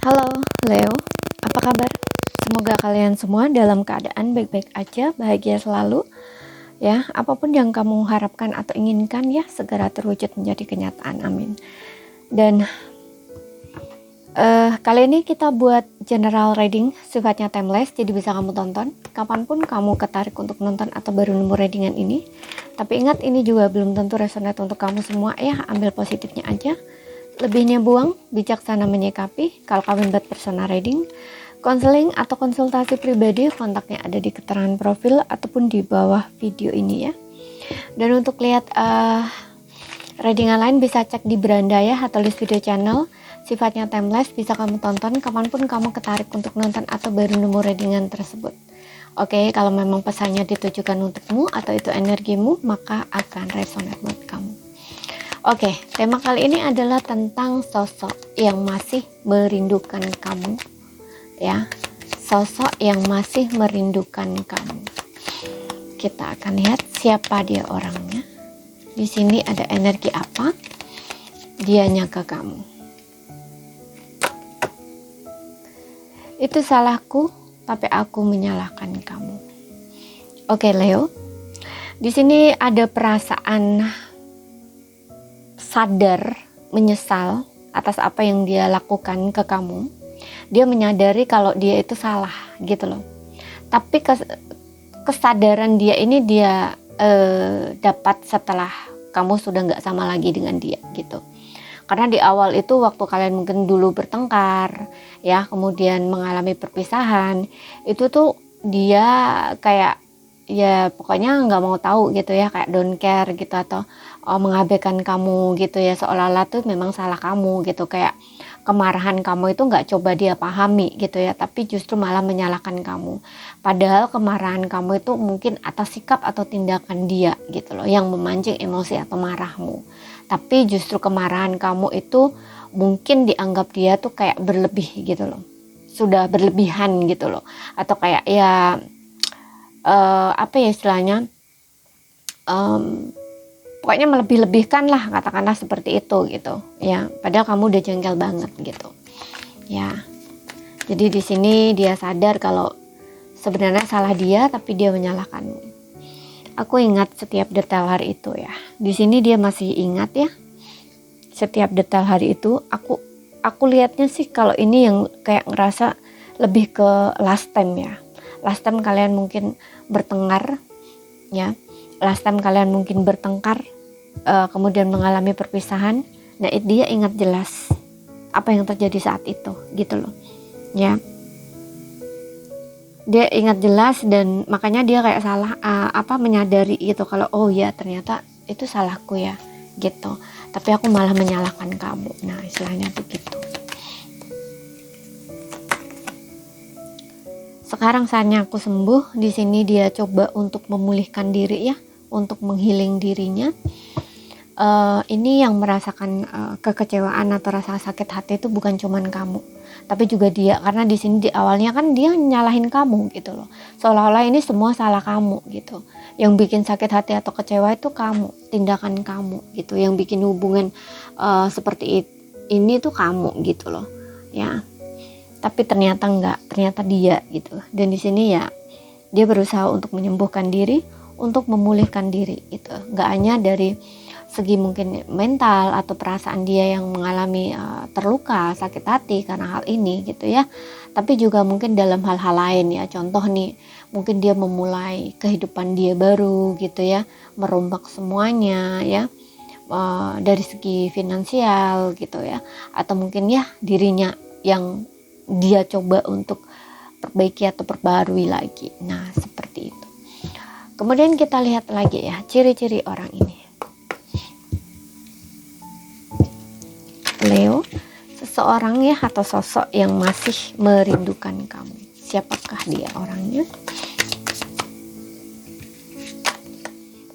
Halo Leo, apa kabar? Semoga kalian semua dalam keadaan baik-baik aja, bahagia selalu. Ya, apapun yang kamu harapkan atau inginkan ya segera terwujud menjadi kenyataan. Amin. Dan kali ini kita buat general reading, sifatnya timeless, jadi bisa kamu tonton kapanpun kamu ketarik untuk nonton atau baru nemu readingan ini. Tapi ingat, ini juga belum tentu resonate untuk kamu semua ya, ambil positifnya aja. Lebihnya buang, bijaksana menyikapi. Kalau kalian buat personal reading, konseling atau konsultasi pribadi, kontaknya ada di keterangan profil ataupun di bawah video ini ya. Dan untuk lihat readingan lain bisa cek di beranda ya, atau list video channel. Sifatnya timeless, bisa kamu tonton kapanpun kamu ketarik untuk nonton atau baru nemu readingan tersebut. Oke, kalau memang pesannya ditujukan untukmu atau itu energimu, maka akan resonate buat kamu. Oke, tema kali ini adalah tentang sosok yang masih merindukan kamu, ya. Sosok yang masih merindukan kamu. Kita akan lihat siapa dia orangnya. Di sini ada energi apa dianya ke kamu. Itu salahku, tapi aku menyalahkan kamu. Oke, Leo. Di sini ada perasaan sadar, menyesal atas apa yang dia lakukan ke kamu. Dia menyadari kalau dia itu salah gitu loh. Tapi kesadaran dia ini dia dapat setelah kamu sudah nggak sama lagi dengan dia gitu. Karena di awal itu waktu kalian mungkin dulu bertengkar ya, kemudian mengalami perpisahan, itu tuh dia kayak ya pokoknya nggak mau tahu gitu ya, kayak don't care gitu, atau mengabaikan kamu gitu ya, seolah-olah tuh memang salah kamu gitu. Kayak kemarahan kamu itu nggak coba dia pahami gitu ya, tapi justru malah menyalahkan kamu, padahal kemarahan kamu itu mungkin atas sikap atau tindakan dia gitu loh, yang memancing emosi atau marahmu. Tapi justru kemarahan kamu itu mungkin dianggap dia tuh kayak berlebih gitu loh, sudah berlebihan gitu loh, atau kayak ya apa ya istilahnya, pokoknya melebih-lebihkan lah, katakanlah seperti itu gitu ya, padahal kamu udah jengkel banget gitu ya. Jadi di sini dia sadar kalau sebenarnya salah dia, tapi dia menyalahkanmu. Aku ingat setiap detail hari itu ya. Di sini dia masih ingat ya setiap detail hari itu. Aku lihatnya sih kalau ini yang kayak ngerasa lebih ke last time ya. Last time kalian mungkin bertengkar ya. Last time kalian mungkin bertengkar, kemudian mengalami perpisahan. Nah, dia ingat jelas apa yang terjadi saat itu gitu loh ya. Dia ingat jelas, dan makanya dia kayak salah menyadari gitu kalau oh ya ternyata itu salahku ya gitu, tapi aku malah menyalahkan kamu. Nah, istilahnya begitu. Sekarang saatnya aku sembuh. Di sini dia coba untuk memulihkan diri ya, untuk menghealing dirinya. Ini yang merasakan kekecewaan atau rasa sakit hati itu bukan cuman kamu, tapi juga dia. Karena di sini di awalnya kan dia nyalahin kamu gitu loh, seolah-olah ini semua salah kamu gitu. Yang bikin sakit hati atau kecewa itu kamu, tindakan kamu gitu. Yang bikin hubungan seperti ini tuh kamu gitu loh ya. Tapi ternyata enggak, ternyata dia gitu. Dan di sini ya dia berusaha untuk menyembuhkan diri, untuk memulihkan diri gitu. Enggak hanya dari segi mungkin mental atau perasaan dia yang mengalami terluka, sakit hati karena hal ini gitu ya, tapi juga mungkin dalam hal-hal lain ya. Contoh nih, mungkin dia memulai kehidupan dia baru gitu ya, merombak semuanya ya, dari segi finansial gitu ya, atau mungkin ya dirinya yang dia coba untuk perbaiki atau perbarui lagi. Nah, seperti itu. Kemudian kita lihat lagi ya ciri-ciri orang ini. Leo, seseorang ya atau sosok yang masih merindukan kamu. Siapakah dia orangnya?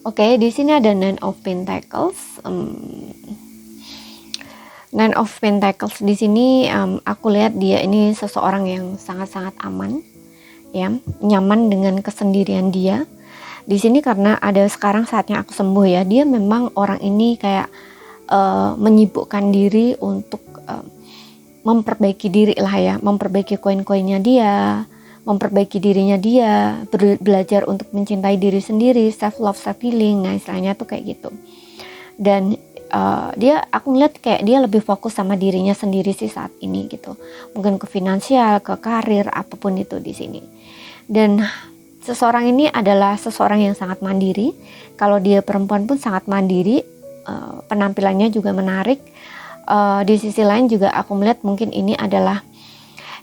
Oke, di sini ada Nine of Pentacles. Nine of Pentacles di sini aku lihat dia ini seseorang yang sangat-sangat aman, ya, nyaman dengan kesendirian dia. Di sini karena ada sekarang saatnya aku sembuh ya. Dia memang orang ini kayak menyibukkan diri untuk memperbaiki diri lah ya, memperbaiki koin-koinnya dia, memperbaiki dirinya dia, belajar untuk mencintai diri sendiri, self love, self healing. Nah istilahnya tuh kayak gitu. Dan aku ngeliat kayak dia lebih fokus sama dirinya sendiri sih saat ini gitu, mungkin ke finansial, ke karir, apapun itu di sini. Dan seseorang ini adalah seseorang yang sangat mandiri. Kalau dia perempuan pun sangat mandiri, penampilannya juga menarik. Di sisi lain juga aku melihat mungkin ini adalah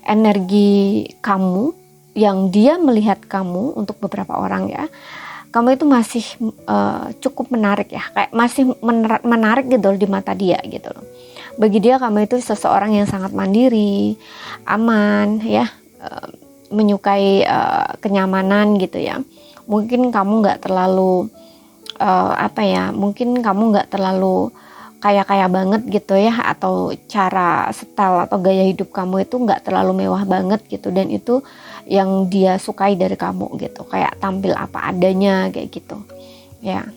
energi kamu yang dia melihat kamu. Untuk beberapa orang ya, kamu itu masih cukup menarik ya, kayak masih menarik gitu loh di mata dia gitu loh. Bagi dia kamu itu seseorang yang sangat mandiri, aman ya, menyukai kenyamanan gitu ya. Mungkin kamu nggak terlalu mungkin kamu nggak terlalu kaya banget gitu ya, atau cara style atau gaya hidup kamu itu nggak terlalu mewah banget gitu, dan itu yang dia sukai dari kamu gitu, kayak tampil apa adanya kayak gitu ya,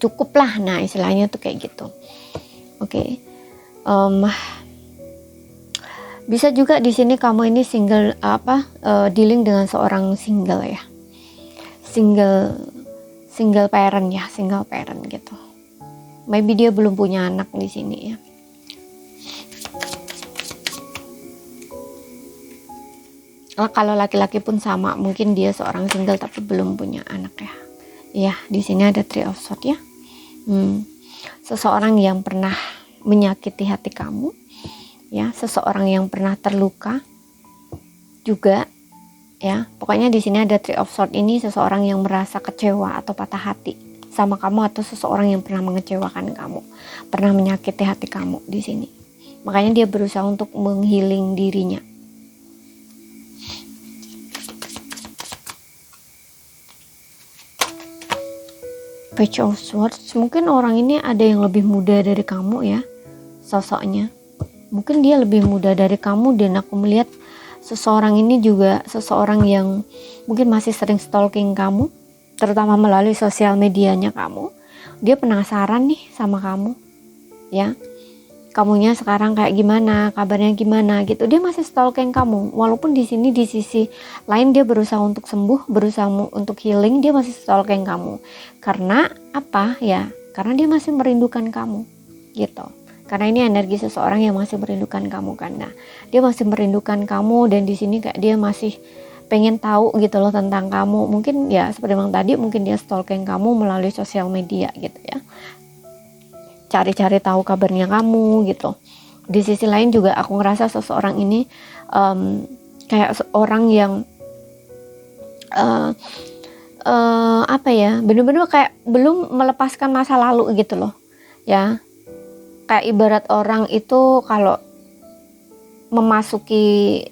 cukup lah. Nah istilahnya tuh kayak gitu. Oke. Bisa juga di sini kamu ini single dealing dengan seorang single ya, single parent ya, single parent gitu. Maybe dia belum punya anak di sini ya. Kalau laki-laki pun sama, mungkin dia seorang single tapi belum punya anak ya. Iya, di sini ada Three of Swords ya. Seseorang yang pernah menyakiti hati kamu, ya, seseorang yang pernah terluka juga, ya. Pokoknya di sini ada Three of Swords ini seseorang yang merasa kecewa atau patah hati sama kamu, atau seseorang yang pernah mengecewakan kamu, pernah menyakiti hati kamu di sini. Makanya dia berusaha untuk menghealing dirinya. Page of Swords, mungkin orang ini ada yang lebih muda dari kamu ya, sosoknya. Mungkin dia lebih muda dari kamu, dan aku melihat seseorang ini juga seseorang yang mungkin masih sering stalking kamu, terutama melalui sosial medianya kamu. Dia penasaran nih sama kamu ya, kamunya sekarang kayak gimana, kabarnya gimana gitu. Dia masih stalking kamu, walaupun di sini di sisi lain dia berusaha untuk sembuh, berusaha untuk healing. Dia masih stalking kamu karena apa ya, karena dia masih merindukan kamu gitu. Karena ini energi seseorang yang masih merindukan kamu kan. Nah, dia masih merindukan kamu, dan di sini kayak dia masih pengen tahu gitu loh tentang kamu. Mungkin ya seperti yang tadi, mungkin dia stalking kamu melalui sosial media gitu ya, cari-cari tahu kabarnya kamu gitu. Di sisi lain juga aku ngerasa seseorang ini kayak seorang yang bener-bener kayak belum melepaskan masa lalu gitu loh ya. Kayak ibarat orang itu kalau memasuki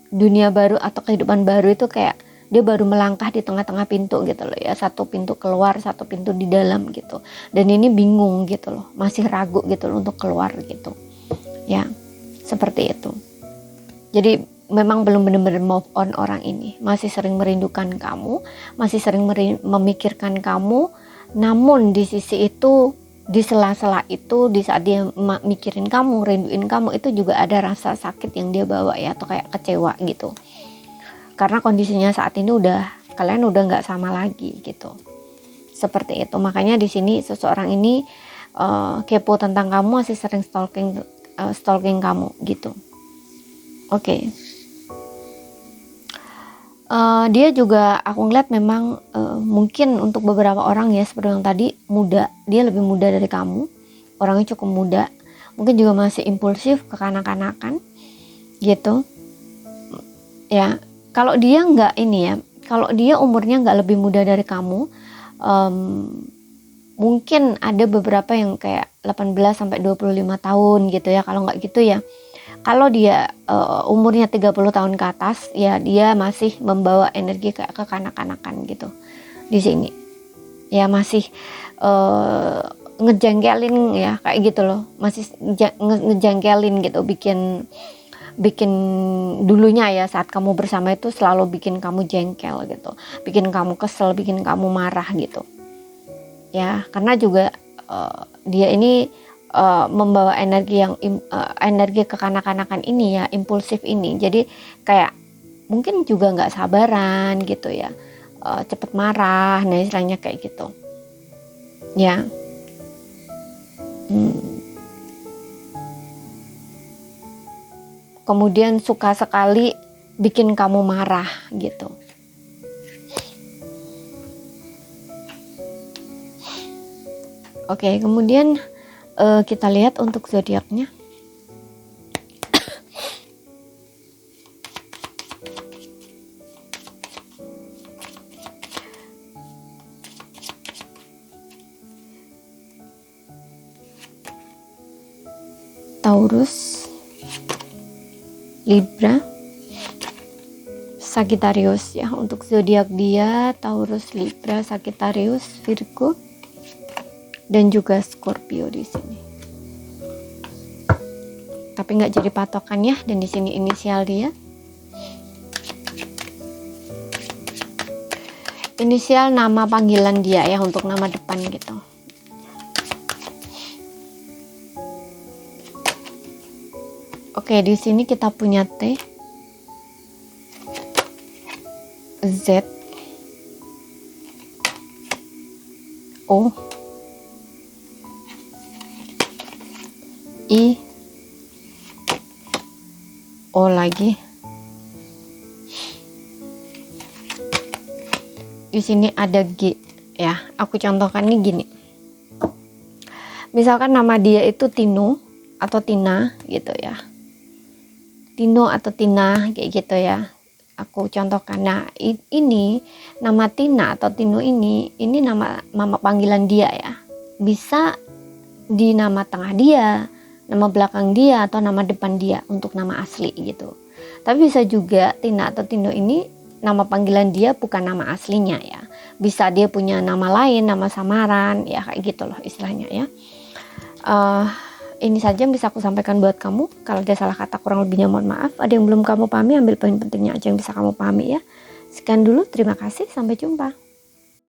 dunia baru atau kehidupan baru itu kayak dia baru melangkah di tengah-tengah pintu gitu loh ya, satu pintu keluar, satu pintu di dalam gitu, dan ini bingung gitu loh, masih ragu gitu loh untuk keluar gitu ya, seperti itu. Jadi memang belum benar-benar move on orang ini, masih sering merindukan kamu, masih sering memikirkan kamu. Namun di sisi itu, di sela-sela itu, di saat dia mikirin kamu, rinduin kamu, itu juga ada rasa sakit yang dia bawa ya, atau kayak kecewa gitu, karena kondisinya saat ini kalian udah nggak sama lagi gitu, seperti itu. Makanya di sini seseorang ini kepo tentang kamu, masih sering stalking kamu gitu. Oke. Dia juga aku ngeliat memang mungkin untuk beberapa orang ya, seperti yang tadi, muda, dia lebih muda dari kamu, orangnya cukup muda, mungkin juga masih impulsif, kekanak-kanakan gitu ya. Kalau dia nggak ini ya, kalau dia umurnya nggak lebih muda dari kamu, mungkin ada beberapa yang kayak 18 sampai 25 tahun gitu ya. Kalau nggak gitu ya, kalau dia umurnya 30 tahun ke atas ya, dia masih membawa energi kayak kekanak-kanakan gitu di sini ya, masih ngejengkelin ya, kayak gitu loh, masih ngejengkelin gitu, bikin dulunya ya, saat kamu bersama itu selalu bikin kamu jengkel gitu, bikin kamu kesel, bikin kamu marah gitu ya. Karena juga dia ini membawa energi yang energi kekanak-kanakan ini ya, impulsif ini. Jadi kayak mungkin juga nggak sabaran gitu ya, cepet marah, nah istilahnya kayak gitu ya. Kemudian suka sekali bikin kamu marah gitu. Oke, kemudian kita lihat untuk zodiaknya. Taurus, Libra, Sagittarius ya. Untuk zodiak dia Taurus, Libra, Sagittarius, Virgo, dan juga Scorpio di sini. Tapi nggak jadi patokan ya. Dan di sini inisial dia. Inisial nama panggilan dia ya, untuk nama depan gitu. Oke, di sini kita punya T, Z, O, I, O lagi. Di sini ada G ya. Aku contohkan nih gini. Misalkan nama dia itu Tino atau Tina gitu ya. Tino atau Tina kayak gitu ya. Aku contohkan. Nah, ini nama Tina atau Tino ini nama panggilan dia ya. Bisa di nama tengah dia, nama belakang dia, atau nama depan dia untuk nama asli gitu. Tapi bisa juga Tina atau Tino ini nama panggilan dia bukan nama aslinya ya. Bisa dia punya nama lain, nama samaran ya, kayak gitu loh istilahnya ya. Ini saja yang bisa aku sampaikan buat kamu. Kalau ada salah kata kurang lebihnya mohon maaf. Ada yang belum kamu pahami, ambil poin pentingnya aja yang bisa kamu pahami ya. Sekian dulu, terima kasih, sampai jumpa.